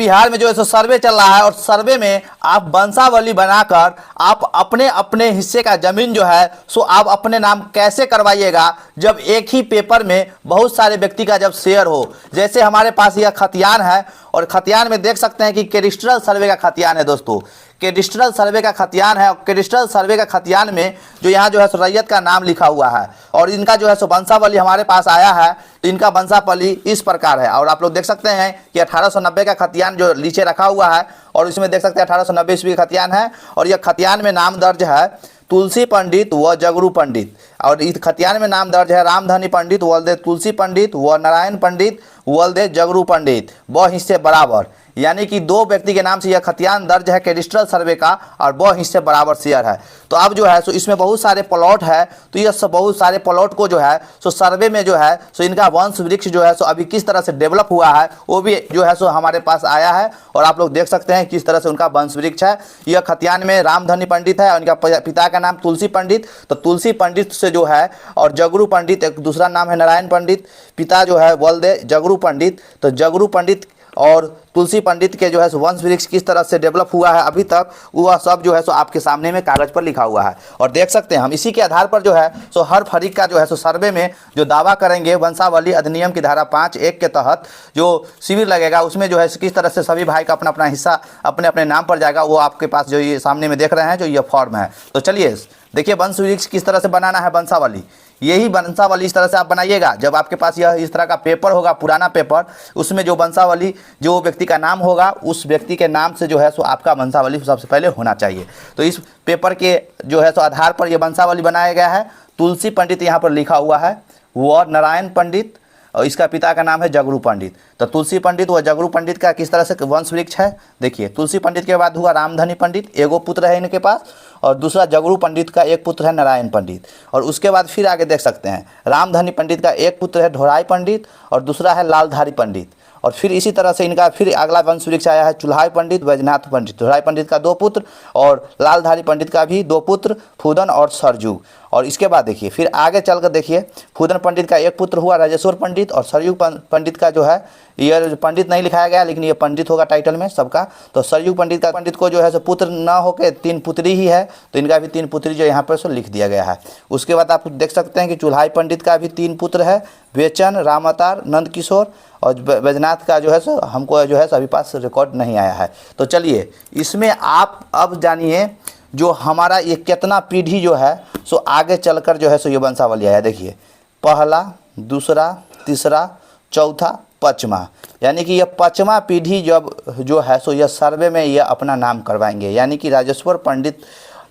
बिहार में जो है सो सर्वे चल रहा है और सर्वे में आप वंशावली बनाकर आप अपने अपने हिस्से का जमीन जो है सो आप अपने नाम कैसे करवाइएगा जब एक ही पेपर में बहुत सारे व्यक्ति का जब शेयर हो। जैसे हमारे पास यह खतियान है और खतियान में देख सकते हैं कि कैडिस्ट्रल सर्वे का खतियान है दोस्तों, कैडिस्ट्रल सर्वे का खतियान है। और कैडिस्ट्रल सर्वे का खतियान में जो यहाँ जो है सो रैयत का नाम लिखा हुआ है और इनका जो है सो वंशावली हमारे पास आया है। तो इनका वंशावली इस प्रकार है और आप लोग देख सकते हैं कि 1890 का खतियान जो नीचे रखा हुआ है और इसमें देख सकते हैं 1890 ईस्वी का खतियान है और यह खतियान में नाम दर्ज है तुलसी पंडित व जगरू पंडित और इस खतियान में नाम दर्ज है रामधनी पंडित वल्दे तुलसी पंडित व नारायण पंडित वल्दे जगरू पंडित व हिस्से बराबर, यानी कि दो व्यक्ति के नाम से यह खतियान दर्ज है कैडिस्ट्रल सर्वे का और व हिस्से बराबर शेयर है। तो अब जो है सो इसमें बहुत सारे प्लॉट है, तो यह सब बहुत सारे प्लॉट को जो है सो सर्वे में जो है सो इनका वंश वृक्ष जो है सो अभी किस तरह से डेवलप हुआ है वो भी जो है सो हमारे पास आया है और आप लोग देख सकते हैं किस तरह से उनका वंश वृक्ष है। यह खतियान में रामधनी पंडित है और इनका पिता का नाम तुलसी पंडित, तो तुलसी पंडित से जो है और जगरू पंडित एक दूसरा नाम है नारायण पंडित, पिता जो है वल्दे जगरू पंडित। तो जगरू पंडित और तुलसी पंडित के जो है सो वंश वृक्ष किस तरह से डेवलप हुआ है अभी तक वह सब जो है सो आपके सामने में कागज पर लिखा हुआ है और देख सकते हैं हम इसी के आधार पर जो है सो हर फरीक का जो है सो सर्वे में जो दावा करेंगे वंशावली अधिनियम की धारा 5(1) के तहत जो शिविर लगेगा उसमें जो है किस तरह से सभी भाई का अपना अपना हिस्सा अपने अपने नाम पर जाएगा वो आपके पास जो ये सामने में देख रहे हैं जो ये फॉर्म है। तो चलिए देखिए वंश वृक्ष किस तरह से बनाना है वंशावली, यही वंशावली इस तरह से आप बनाइएगा। जब आपके पास यह इस तरह का पेपर होगा पुराना पेपर उसमें जो वंशावली जो व्यक्ति का नाम होगा उस व्यक्ति के नाम से जो है सो आपका वंशावली सबसे पहले होना चाहिए। तो इस पेपर के जो है सो आधार पर यह वंशावली बनाया गया है। तुलसी पंडित यहाँ पर लिखा हुआ है व नारायण पंडित और इसका पिता का नाम है जगरू पंडित। तो तुलसी पंडित व जगरू पंडित का किस तरह से वंश वृक्ष है देखिए, तुलसी पंडित के बाद हुआ रामधनी पंडित, एगो पुत्र है इनके पास और दूसरा जगरू पंडित का एक पुत्र है नारायण पंडित और उसके बाद फिर आगे देख सकते हैं रामधनी पंडित का एक पुत्र है ढोराई पंडित और दूसरा है लालधारी पंडित और फिर इसी तरह से इनका फिर अगला वंश वृक्ष आया है चुल्हाई पंडित वैजनाथ पंडित। ढोराई पंडित का 2 पुत्र और लालधारी पंडित का भी 2 पुत्र फूदन और सरजू। और इसके बाद देखिए फिर आगे चलकर देखिए फूदन पंडित का एक पुत्र हुआ राजेश्वर पंडित और सरयू पंडित का जो है यह पंडित नहीं लिखाया गया लेकिन ये पंडित होगा टाइटल में सबका। तो सरयू पंडित को जो है सो पुत्र न होकर 3 पुत्री ही है तो इनका भी 3 पुत्री जो यहाँ पर सो लिख दिया गया है। उसके बाद आप देख सकते हैं कि चुल्हाई पंडित का भी 3 पुत्र है बेचन रामावतार नंदकिशोर और बैजनाथ का जो है सो हमको जो है सो अभी पास रिकॉर्ड नहीं आया है। तो चलिए इसमें आप अब जानिए जो हमारा ये कितना पीढ़ी जो है सो आगे चलकर जो है सो ये वंशावली आया। देखिए पहला दूसरा तीसरा चौथा पाँचवा, यानी कि यह 5वां पीढ़ी जब जो है सो यह सर्वे में यह अपना नाम करवाएंगे, यानी कि राजेश्वर पंडित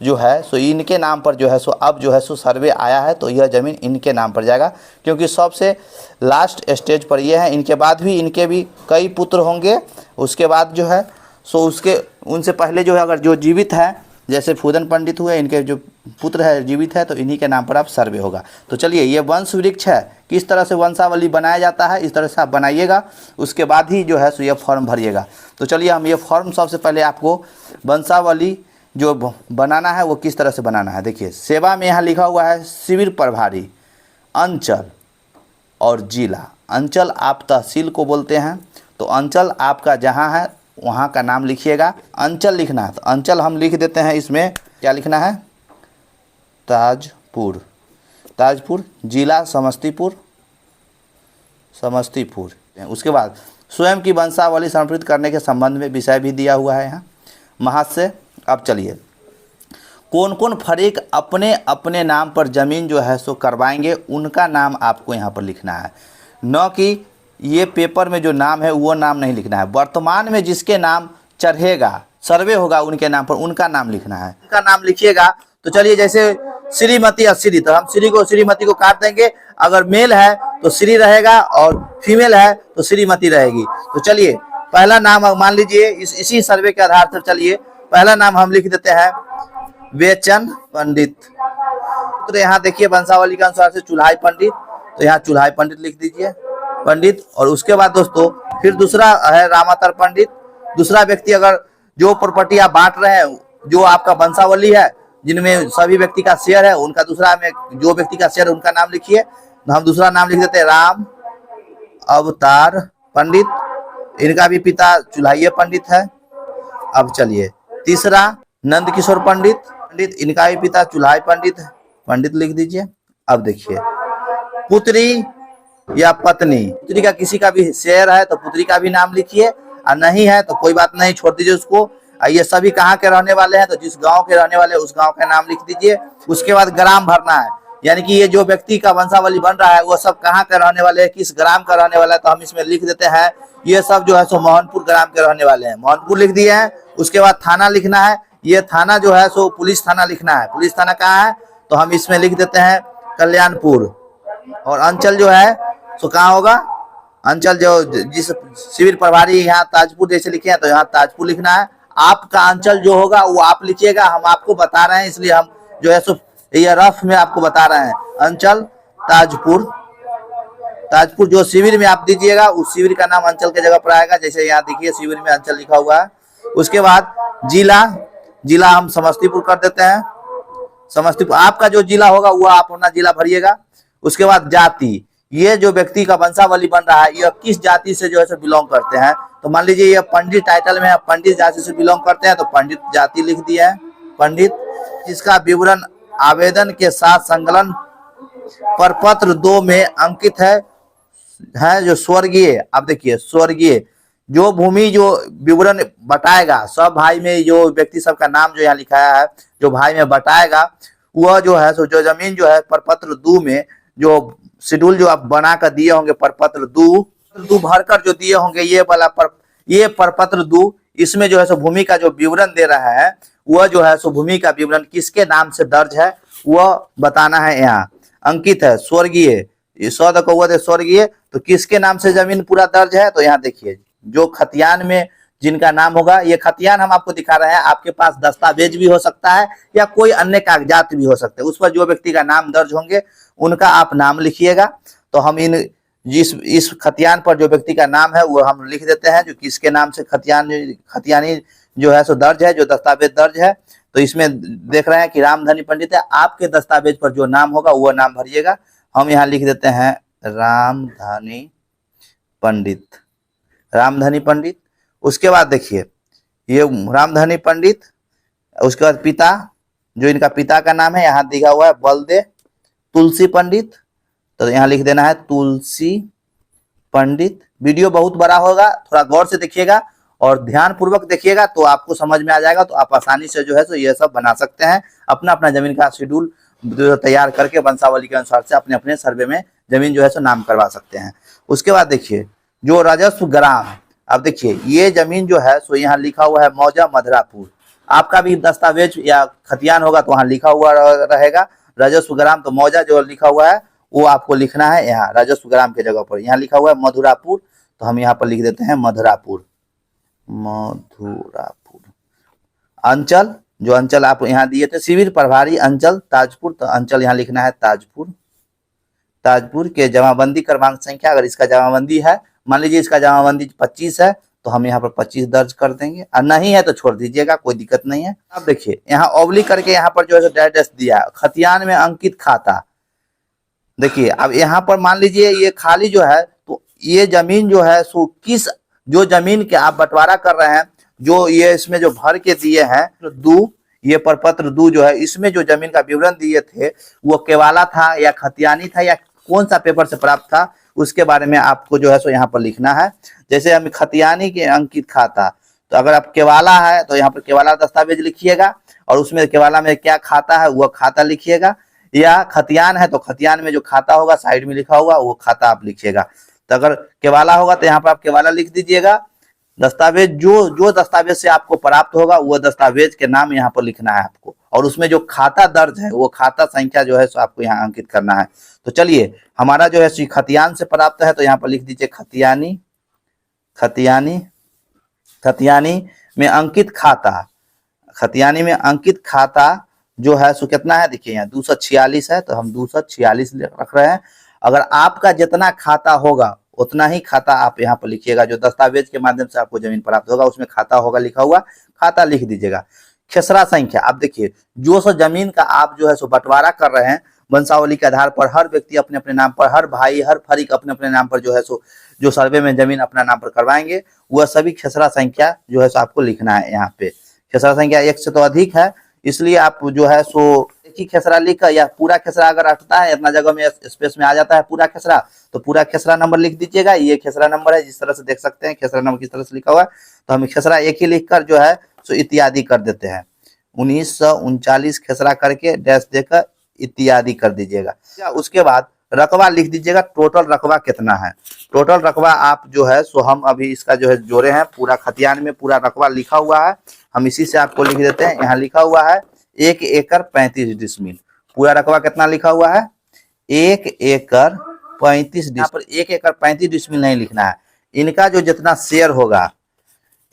जो है सो इनके नाम पर जो है सो अब जो है सो सर्वे आया है तो यह ज़मीन इनके नाम पर जाएगा क्योंकि सबसे लास्ट स्टेज पर ये है। इनके बाद भी इनके भी कई पुत्र होंगे, उसके बाद जो है सो उसके उनसे पहले जो है अगर जो जीवित है जैसे फूदन पंडित हुए इनके जो पुत्र है जीवित है तो इन्हीं के नाम पर आप सर्वे होगा। तो चलिए ये वंश वृक्ष है किस तरह से वंशावली बनाया जाता है इस तरह से आप बनाइएगा, उसके बाद ही जो है सो ये फॉर्म भरिएगा। तो चलिए हम ये फॉर्म सबसे पहले आपको वंशावली जो बनाना है वो किस तरह से बनाना है। देखिए सेवा में यहाँ लिखा हुआ है शिविर प्रभारी अंचल और जिला। अंचल आप तहसील को बोलते हैं तो अंचल आपका जहाँ है वहाँ का नाम लिखिएगा। अंचल लिखना है तो अंचल हम लिख देते हैं, इसमें क्या लिखना है ताजपुर, ताजपुर जिला समस्तीपुर, समस्तीपुर। उसके बाद स्वयं की वंशावली समर्पित करने के संबंध में विषय भी दिया हुआ है यहाँ महाशय। अब चलिए कौन कौन फरीक अपने अपने नाम पर ज़मीन जो है सो करवाएंगे उनका नाम आपको यहाँ पर लिखना है, न कि ये पेपर में जो नाम है वो नाम नहीं लिखना है। वर्तमान में जिसके नाम चढ़ेगा सर्वे होगा उनके नाम पर उनका नाम लिखना है, उनका नाम लिखिएगा। तो चलिए जैसे श्रीमती और श्री, तो हम श्रीमती को काट देंगे, अगर मेल है तो श्री रहेगा और फीमेल है तो श्रीमती रहेगी। तो चलिए पहला नाम मान लीजिए इसी सर्वे के आधार पर चलिए पहला नाम हम लिख देते हैं बेचन पंडित। तो यहाँ देखिए वंशावली के अनुसार से चुल्हाई पंडित, तो यहाँ चुल्हाई पंडित लिख दीजिए पंडित। और उसके बाद दोस्तों फिर दूसरा है रामावतार पंडित। दूसरा व्यक्ति अगर जो प्रॉपर्टी आप बांट रहे हैं जो आपका वंशावली है जिनमें सभी व्यक्ति का शेयर है उनका दूसरा में जो व्यक्ति का शेयर है उनका नाम लिखिए। हम दूसरा नाम लिख देते हैं राम अवतार पंडित। इनका भी पिता चुल्हाइये पंडित है। अब चलिए तीसरा नंद किशोर पंडित, इनका भी पिता चुल्हाई पंडित है, पंडित लिख दीजिए। अब देखिए पुत्री या पत्नी, पुत्री का किसी का भी शेयर है तो पुत्री का भी नाम लिखिए, और नहीं है तो कोई बात नहीं, छोड़ दीजिए उसको। ये सभी कहाँ के रहने वाले हैं, तो जिस गांव के रहने वाले उस गांव का नाम लिख दीजिए। उसके बाद ग्राम भरना है, यानी कि ये जो व्यक्ति का वंशावली बन रहा है वो सब कहाँ के रहने वाले हैं, किस ग्राम का रहने वाला है, तो हम इसमें लिख देते हैं ये सब जो है सो मोहनपुर ग्राम के रहने वाले हैं, मोहनपुर लिख दिए हैं। उसके बाद थाना लिखना है, ये थाना जो है सो पुलिस थाना लिखना है, पुलिस थाना कहाँ है तो हम इसमें लिख देते हैं कल्याणपुर। और अंचल जो है सो कहाँ होगा, अंचल जो जिस शिविर प्रभारी यहाँ ताजपुर जैसे लिखे हैं तो यहाँ ताजपुर लिखना है। आपका अंचल जो होगा वो आप लिखिएगा, हम आपको बता रहे हैं इसलिए हम जो है सो ये रफ में आपको बता रहे हैं। अंचल ताजपुर, ताजपुर जो शिविर में आप दीजिएगा उस शिविर का नाम अंचल के जगह पर आएगा, जैसे यहाँ देखिए शिविर में अंचल लिखा हुआ है। उसके बाद जिला, जिला हम समस्तीपुर कर देते हैं, समस्तीपुर आपका जो जिला होगा वो आप अपना जिला भरिएगा। उसके बाद जाति, ये जो व्यक्ति का वंशावली बन रहा है ये किस जाति से जो है बिलोंग करते हैं, तो मान लीजिए ये पंडित टाइटल में है, पंडित जाति से बिलोंग करते हैं तो पंडित जाति लिख दिया है पंडित। जिसका विवरण आवेदन के साथ संकलन प्रपत्र 2 में अंकित है जो स्वर्गीय, आप देखिए स्वर्गीय जो भूमि जो विवरण बताएगा, सब भाई में जो व्यक्ति सबका नाम जो यहाँ लिखाया है जो भाई में बताएगा वह जो है सो जो जमीन जो है प्रपत्र 2 में जो शेड्यूल जो आप बना कर दिए होंगे प्रपत्र 2 भरकर जो दिए होंगे ये वाला ये प्रपत्र 2, इसमें जो है सो भूमि का जो विवरण दे रहा है वह जो है सो भूमि का विवरण किसके नाम से दर्ज है वह बताना है। यहाँ अंकित है स्वर्गीय, स्वर्गीय तो किसके नाम से जमीन पूरा दर्ज है, तो यहाँ देखिए जो खतियान में जिनका नाम होगा, ये खतियान हम आपको दिखा रहे हैं, आपके पास दस्तावेज भी हो सकता है या कोई अन्य कागजात भी हो सकते हैं, उस पर जो व्यक्ति का नाम दर्ज होंगे उनका आप नाम लिखिएगा। तो हम इन इस खतियान पर जो व्यक्ति का नाम है वो हम लिख देते हैं जो किसके नाम से खतियानी जो है सो दर्ज है, जो दस्तावेज दर्ज है। तो इसमें देख रहे हैं कि रामधनी पंडित है, आपके दस्तावेज पर जो नाम होगा वो नाम भरिएगा। हम यहाँ लिख देते हैं रामधनी पंडित, रामधनी पंडित। उसके बाद देखिए ये रामधनी पंडित, उसके बाद पिता जो इनका पिता का नाम है यहाँ दिखा हुआ है बलदेव तुलसी पंडित, तो यहाँ लिख देना है तुलसी पंडित। वीडियो बहुत बड़ा होगा, थोड़ा गौर से देखिएगा और ध्यान पूर्वक देखिएगा तो आपको समझ में आ जाएगा, तो आप आसानी से जो है सो ये सब बना सकते हैं। अपना अपना जमीन का शेड्यूल तैयार करके वंशावली के अनुसार से अपने अपने सर्वे में जमीन जो है सो नाम करवा सकते हैं। उसके बाद देखिए जो राजस्व ग्राम, अब देखिए ये जमीन जो है सो यहाँ लिखा हुआ है मौजा मधुरापुर, आपका भी दस्तावेज या खतियान होगा तो वहाँ लिखा हुआ रहेगा राजस्व ग्राम, तो मौजा जो लिखा हुआ है वो आपको लिखना है यहाँ राजस्व ग्राम के जगह पर। यहाँ लिखा हुआ है मधुरापुर तो हम यहाँ पर लिख देते हैं मधुरापुर, मधुरापुर। अंचल जो अंचल आप यहाँ दिए थे शिविर प्रभारी अंचल ताजपुर, तो अंचल यहाँ लिखना है ताजपुर। ताजपुर के जमाबंदी क्रमांक संख्या, अगर इसका जमाबंदी है मान लीजिए इसका जमाबंदी 25 है तो हम यहाँ पर 25 दर्ज कर देंगे, और नहीं है तो छोड़ दीजिएगा, कोई दिक्कत नहीं है। अब देखिए यहाँ ओवली करके यहाँ पर जो है डायरेक्ट दिया खतियान में अंकित खाता। देखिए अब यहाँ पर मान लीजिए ये खाली जो है तो ये जमीन जो है सो किस जो जमीन के आप बंटवारा कर रहे हैं, जो ये इसमें जो भर के दिए हैं तो ये प्रपत्र 2 जो है इसमें जो जमीन का विवरण दिए थे वो केवाला था या खतियानी था या कौन सा पेपर से प्राप्त था, उसके बारे में आपको जो है सो यहाँ पर लिखना है। जैसे हम खतियानी के अंकित खाता, तो अगर आप केवाला है तो यहाँ पर केवाला दस्तावेज लिखिएगा और उसमें केवाला में क्या खाता है वह खाता लिखिएगा, या खतियान है तो खतियान में जो खाता होगा साइड में लिखा होगा वो खाता आप लिखिएगा। तो अगर केवाला होगा तो यहाँ पर आप केवाला लिख दीजिएगा। दस्तावेज जो दस्तावेज से आपको प्राप्त होगा वो दस्तावेज के नाम यहाँ पर लिखना है आपको, और उसमें जो खाता दर्ज है वो खाता संख्या जो है सो आपको यहाँ अंकित करना है। तो चलिए हमारा जो है खतियान से प्राप्त है तो यहाँ पर लिख दीजिए खतियानी, खतियानी, खतियानी में अंकित खाता, खतियानी में अंकित खाता जो है सो कितना है, देखिए यहाँ 246 है तो हम 246 रख रहे हैं। अगर आपका जितना खाता होगा उतना ही खाता आप यहाँ पर लिखिएगा, जो दस्तावेज के माध्यम से आपको जमीन प्राप्त होगा उसमें खाता होगा लिखा हुआ, खाता लिख दीजिएगा। खेसरा संख्या, अब देखिए जो सो जमीन का आप जो है सो बंटवारा कर रहे हैं वंशावली के आधार पर हर व्यक्ति अपने अपने नाम पर, हर भाई हर फरीक अपने अपने नाम पर जो है सो जो सर्वे में जमीन अपना नाम पर करवाएंगे, वह सभी खेसरा संख्या जो है सो आपको लिखना है। यहाँ पे खेसरा संख्या 1 से तो अधिक है, इसलिए आप जो है सो एक ही खेसरा लिखकर, या पूरा खेसरा अगर अटता है इतना जगह में स्पेस में आ जाता है पूरा खेसरा, तो पूरा खेसरा नंबर लिख दीजिएगा। ये खेसरा नंबर है, जिस तरह से देख सकते हैं खेसरा नंबर किस तरह से लिखा हुआ है। तो हम खेसरा एक ही लिखकर जो है सो इत्यादि कर देते हैं। 1939 खेसरा करके डैश देकर इत्यादि कर दीजिएगा। उसके बाद रकबा लिख दीजिएगा, टोटल रकबा कितना है। टोटल रकबा आप जो है सो हम अभी इसका जो है जोड़े हैं, पूरा खतियान में पूरा रकबा लिखा हुआ है, हम इसी से आपको लिख देते हैं। यहाँ लिखा हुआ है 1 एकड़ 35 डिसमिल। पूरा रकबा कितना लिखा हुआ है? 1 एकड़ 35 डिसमिल। यहाँ पर 1 एकड़ 35 डिसमिल नहीं लिखना है, इनका जो जितना शेयर होगा,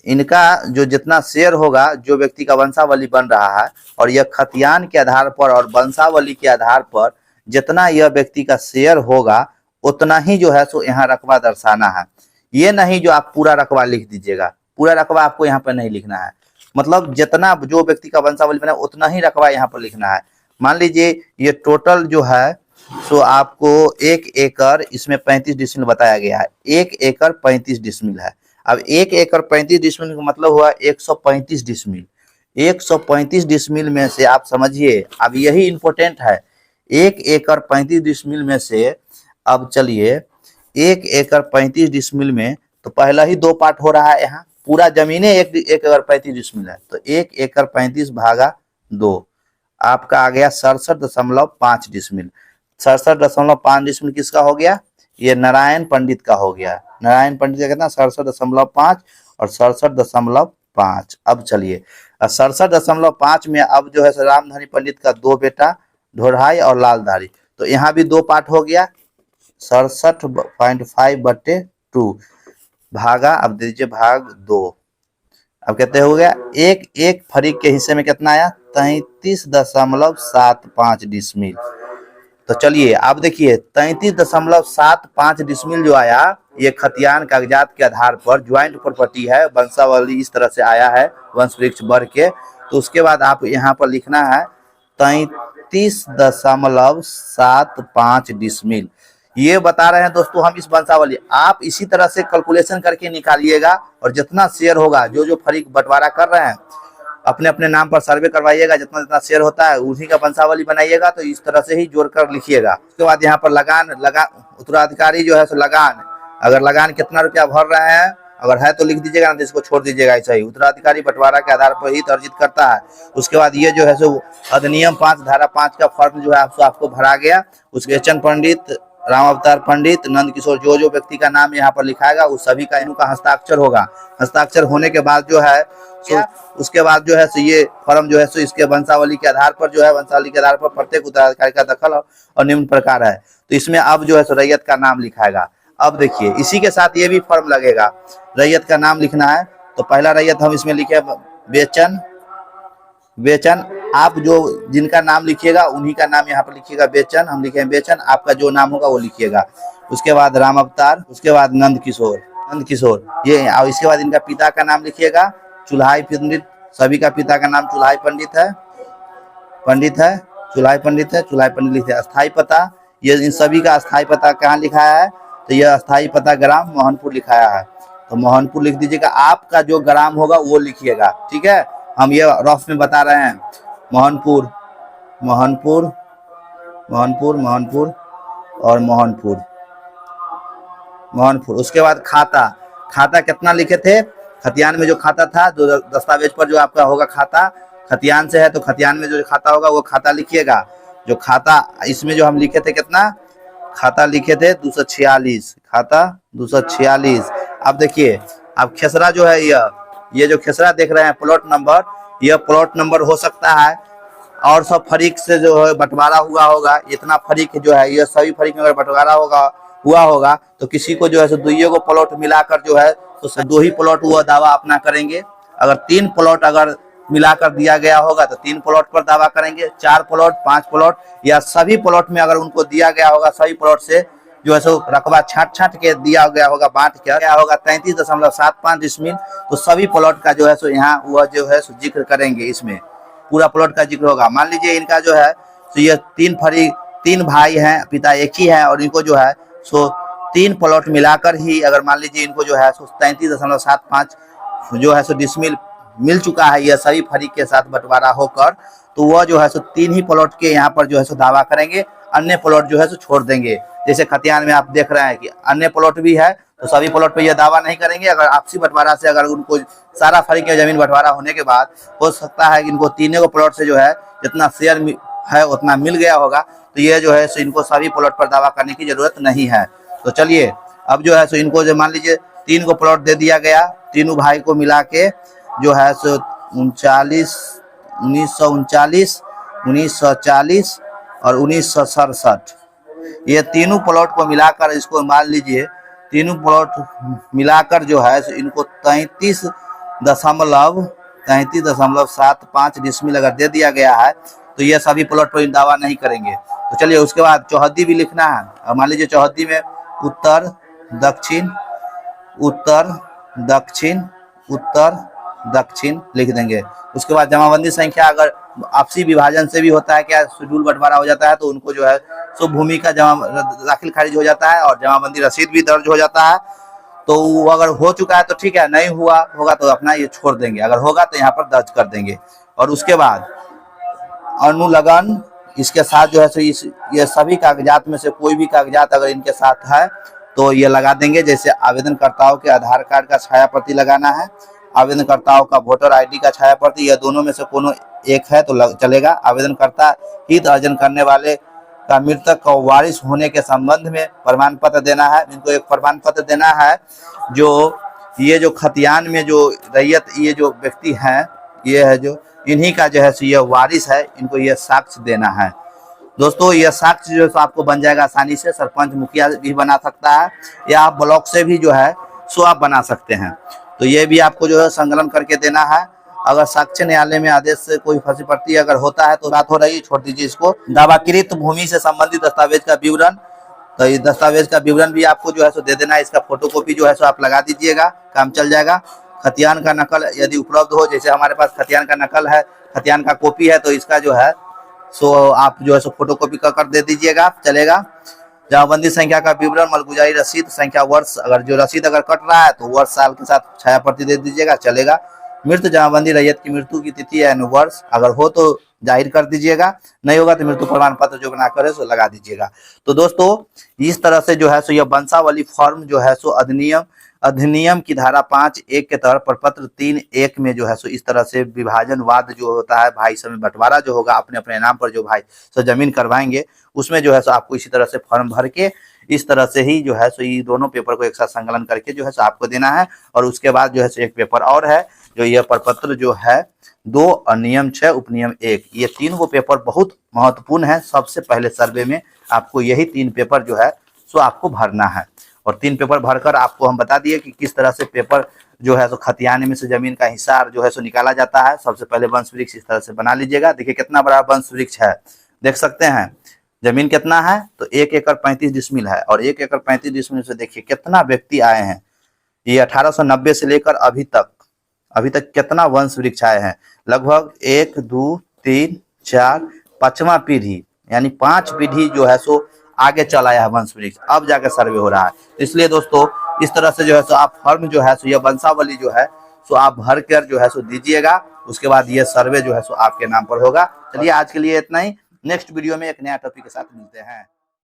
इनका जो जितना शेयर होगा, जो व्यक्ति का वंशावली बन रहा है, और यह खतियान के आधार पर और वंशावली के आधार पर जितना यह व्यक्ति का शेयर होगा उतना ही जो है सो यहाँ रकबा दर्शाना है। ये नहीं जो आप पूरा रकबा लिख दीजिएगा, पूरा रकबा आपको यहाँ पर नहीं लिखना है। मतलब जितना जो व्यक्ति का वंशावली बना उतना ही रकबा यहाँ पर लिखना है। मान लीजिए ये टोटल जो है सो आपको 1 एकड़ इसमें 35 डिसमिल बताया गया है, 1 एकड़ 35 डिसमिल है। अब 1 एकड़ 35 डिसमिल का मतलब हुआ 135 डिसमिल। 135 डिसमिल में से आप समझिए, अब यही इंपॉर्टेंट है, 1 एकड़ 35 डिसमिल में से, अब चलिए 1 एकड़ 35 डिसमिल में तो पहला ही 2 पार्ट हो रहा है। यहाँ पूरा जमीने 1 एकड़ 35 डिसमिल है, तो 1 एकड़ 35 भागा 2 आपका आ गया 67.5 डिसमिल। 67.5 डिसमिल किसका हो गया? ये नारायण पंडित का हो गया। नारायण पंडित का कितना? 67.5 और 67.5। अब चलिए 67.5 में अब जो है रामधारी पंडित का 2 बेटा ढोरहाई और लालधारी, तो यहाँ भी 2 पार्ट हो गया। 67.5/2 भागा, अब दीजिए भाग 2। अब कहते हो गया एक फरीक के हिस्से में कितना आया? 33.75 डिसमिल। तो चलिए आप देखिए 33.75 डिसमिल जो आया, ये खतियान कागजात के आधार पर ज्वाइंट प्रॉपर्टी है, वंशावली इस तरह से आया है वंश वृक्ष बढ़ के। तो उसके बाद आप यहाँ पर लिखना है 33.75 डिसमिल। ये बता रहे हैं दोस्तों हम इस वंशावली, आप इसी तरह से कैलकुलेशन करके निकालिएगा, और जितना शेयर होगा, जो जो फरीक बंटवारा कर रहे हैं अपने अपने नाम पर सर्वे करवाइएगा, जितना जितना शेयर होता है उन्हीं का वंशावली बनाइएगा। तो इस तरह से ही जोड़कर लिखिएगा। उसके बाद यहाँ पर लगान उत्तराधिकारी जो है सो लगान, अगर लगान कितना रुपया भर रहे हैं अगर है तो लिख दीजिएगा, ना तो इसको छोड़ दीजिएगा ऐसा ही। उत्तराधिकारी बंटवारा के आधार पर ही अर्जित करता है। उसके बाद ये जो है सो अधिनियम 5 धारा 5 का फॉर्म जो है आपको भरा गया। उसके एचएन पंडित, राम अवतार पंडित, नंद किशोर, जो जो व्यक्ति का नाम यहाँ पर लिखाएगा उस सभी का इनका हस्ताक्षर होगा। हस्ताक्षर होने के बाद जो है सो उसके बाद जो है सो ये फॉर्म जो है सो इसके वंशावली के आधार पर जो है, वंशावली के आधार पर प्रत्येक उत्तराधिकारी का दखल और निम्न प्रकार है। तो इसमें अब जो है सो रैयत का नाम लिखाएगा। अब देखिए इसी के साथ ये भी फॉर्म लगेगा, रैयत का नाम लिखना है। तो पहला रैयत हम इसमें लिखे बेचन। बेचन आप जो जिनका नाम लिखिएगा उन्हीं का नाम यहाँ पर लिखिएगा बेचन। हम लिखे बेचन, आपका जो नाम होगा वो लिखिएगा। उसके बाद राम अवतार, उसके बाद नंद किशोर ये, और इसके बाद इनका पिता का नाम लिखिएगा चुल्हाई पंडित। सभी का पिता का नाम चुल्हाई पंडित है, चुल्हाई पंडित लिखते हैं। अस्थाई पता, ये इन सभी का अस्थाई पता कहाँ लिखाया है? तो यह अस्थाई पता ग्राम मोहनपुर लिखाया है, तो मोहनपुर लिख दीजिएगा। आपका जो ग्राम होगा वो लिखिएगा, ठीक है। हम ये रफ में बता रहे हैं, मोहनपुर और मोहनपुर। उसके बाद खाता कितना लिखे थे? खतियान में जो खाता था, जो दस्तावेज पर जो आपका होगा खाता, खतियान से है तो खतियान में जो खाता होगा वो खाता लिखिएगा। जो खाता इसमें जो हम लिखे थे कितना? खाता लिखे थे 246, खाता 246। अब देखिए अब खेसरा जो है, ये जो खेसरा देख रहे हैं प्लॉट नंबर, यह प्लॉट नंबर हो सकता है और सब फरीक से जो है बंटवारा हुआ होगा। इतना फरीक जो है, ये सभी फरीक में अगर बंटवारा हुआ होगा तो किसी को जो है सो 2 प्लॉट मिलाकर जो है तो 2 ही प्लॉट वो दावा अपना करेंगे। अगर 3 प्लॉट अगर मिलाकर दिया गया होगा तो 3 प्लॉट पर दावा करेंगे। 4 प्लॉट, 5 प्लॉट या सभी प्लॉट में अगर उनको दिया गया होगा, सभी प्लॉट से जो है सो रकबा छाट के दिया गया होगा, बांट के गया होगा 33.75 डिसमिल, तो सभी प्लॉट का जो है सो यहाँ वह जो है सो जिक्र करेंगे। इसमें पूरा प्लॉट का जिक्र होगा। मान लीजिए इनका जो है तो ये 3 फरीक तीन भाई हैं, पिता एक ही है, और इनको जो है सो 3 प्लॉट मिलाकर ही अगर मान लीजिए इनको जो है सो 33.75 जो है सो डिसमिल मिल चुका है, यह सभी फरीक के साथ बंटवारा होकर, तो वह जो है सो 3 ही प्लॉट के यहाँ पर जो है सो दावा करेंगे, अन्य प्लॉट जो है सो छोड़ देंगे। जैसे खतियान में आप देख रहे हैं कि अन्य प्लॉट भी है, तो सभी प्लॉट पे यह दावा नहीं करेंगे। अगर आपसी बंटवारा से अगर उनको सारा फरीक की जमीन बंटवारा होने के बाद हो सकता है कि इनको तीनों को प्लॉट से जो है जितना शेयर है उतना मिल गया होगा, तो ये जो है सो इनको सभी प्लॉट पर दावा करने की जरूरत नहीं है। तो चलिए अब जो है सो इनको जो मान लीजिए 3 को प्लॉट दे दिया गया, तीनों भाई को मिला के जो है सो 1939, 1940 और 1967, ये तीनों प्लॉट को मिलाकर इसको मान लीजिए तीनों प्लॉट मिलाकर जो है इनको 33.75 डिसमिल अगर दे दिया गया है, तो ये सभी प्लॉट पर दावा नहीं करेंगे। तो चलिए उसके बाद चौहद्दी भी लिखना है। मान लीजिए चौहद्दी में उत्तर दक्षिण उत्तर दक्षिण उत्तर दक्षिण लिख देंगे। उसके बाद जमाबंदी संख्या अगर आपसी विभाजन से भी होता है क्या शेड्यूल बंटवारा हो जाता है, तो उनको जो है सो भूमि का जमा दाखिल खारिज हो जाता है और जमाबंदी रसीद भी दर्ज हो जाता है। तो वो अगर हो चुका है तो ठीक है, नहीं हुआ होगा तो अपना ये छोड़ देंगे, अगर होगा तो यहाँ पर दर्ज कर देंगे। और उसके बाद अनुलग्न इसके साथ जो है सो ये सभी कागजात में से कोई भी कागजात अगर इनके साथ है तो ये लगा देंगे। जैसे आवेदनकर्ताओं के आधार कार्ड का छाया प्रति लगाना है, आवेदनकर्ताओं का वोटर आईडी का छाया प्रति, यह दोनों में से कोनो एक है तो चलेगा। आवेदनकर्ता हित अर्जन करने वाले का मृतक का वारिस होने के संबंध में प्रमाण पत्र देना है। इनको एक प्रमाण पत्र देना है जो ये जो खतियान में जो रैयत ये जो व्यक्ति हैं, ये है जो इन्हीं का जो है ये वारिस है, इनको ये साक्ष्य देना है। दोस्तों यह साक्ष्य जो है आपको बन जाएगा आसानी से, सरपंच मुखिया भी बना सकता है या आप ब्लॉक से भी जो है सो आप बना सकते हैं। तो ये भी आपको जो है संकलन करके देना है। अगर साक्ष्य न्यायालय में आदेश से कोई फंसी पड़ती अगर होता है तो बात हो रही, छोड़ दीजिए इसको। दावाकृत भूमि से संबंधित दस्तावेज का विवरण, तो ये दस्तावेज का विवरण भी आपको जो है सो दे देना है। इसका फोटोकॉपी जो है सो आप लगा दीजिएगा, काम चल जाएगा। खतियान का नकल यदि उपलब्ध हो, जैसे हमारे पास खतियान का नकल है, खतियान का कॉपी है, तो इसका जो है सो आप जो है सो फोटोकॉपी कर दे दीजिएगा, चलेगा। जमाबंदी संख्या का विवरण, मलगुजारी रसीद संख्या, वर्ष अगर जो रसीद अगर कट रहा है तो वर्ष साल के साथ छाया प्रति दे दीजिएगा, चलेगा। मृत जमाबंदी रैयत की मृत्यु की तिथि या वर्ष अगर हो तो जाहिर कर दीजिएगा, नहीं होगा तो मृत्यु प्रमाण पत्र जो बना कर सो लगा दीजिएगा। तो दोस्तों इस तरह से जो है सो यह वंशावली फॉर्म जो है सो अधिनियम की धारा 5(1) के तहत प्रपत्र 3(1) में जो है सो इस तरह से विभाजनवाद जो होता है, भाई समय बंटवारा जो होगा अपने अपने नाम पर जो भाई सो जमीन करवाएंगे, उसमें जो है सो आपको इसी तरह से फॉर्म भर के इस तरह से ही जो है सो ये दोनों पेपर को एक साथ संकलन करके जो है सो आपको देना है। और उसके बाद जो है सो एक पेपर और है जो यह प्रपत्र जो है 2 और नियम 6 उपनियम 1, ये 3 को पेपर बहुत महत्वपूर्ण है। सबसे पहले सर्वे में आपको यही 3 पेपर जो है सो आपको भरना है। और 3 पेपर भरकर आपको हम बता दिए कि किस तरह से पेपर जो है सो खतियान में से जमीन का हिस्सा जो है सो निकाला जाता है। सबसे पहले वंश वृक्ष इस तरह से बना लीजिएगा। देखिए कितना बड़ा वंश वृक्ष है, देख सकते हैं। जमीन कितना है तो 1 एकड़ 35 डिसमिल है, और 1 एकड़ 35 डिसमिल से देखिए कितना व्यक्ति आए हैं। ये 1890 से लेकर अभी तक कितना वंश वृक्ष आए हैं, लगभग 1 2 3 4 5वां पीढ़ी, यानी 5 पीढ़ी जो है सो आगे चल आया है वंश वृक्ष, अब जाकर सर्वे हो रहा है। इसलिए दोस्तों इस तरह से जो है सो आप फॉर्म जो है सो यह वंशावली जो है सो आप भर कर जो है सो दीजिएगा। उसके बाद ये सर्वे जो है सो आपके नाम पर होगा। चलिए आज के लिए इतना ही, नेक्स्ट वीडियो में एक नया टॉपिक के साथ मिलते हैं।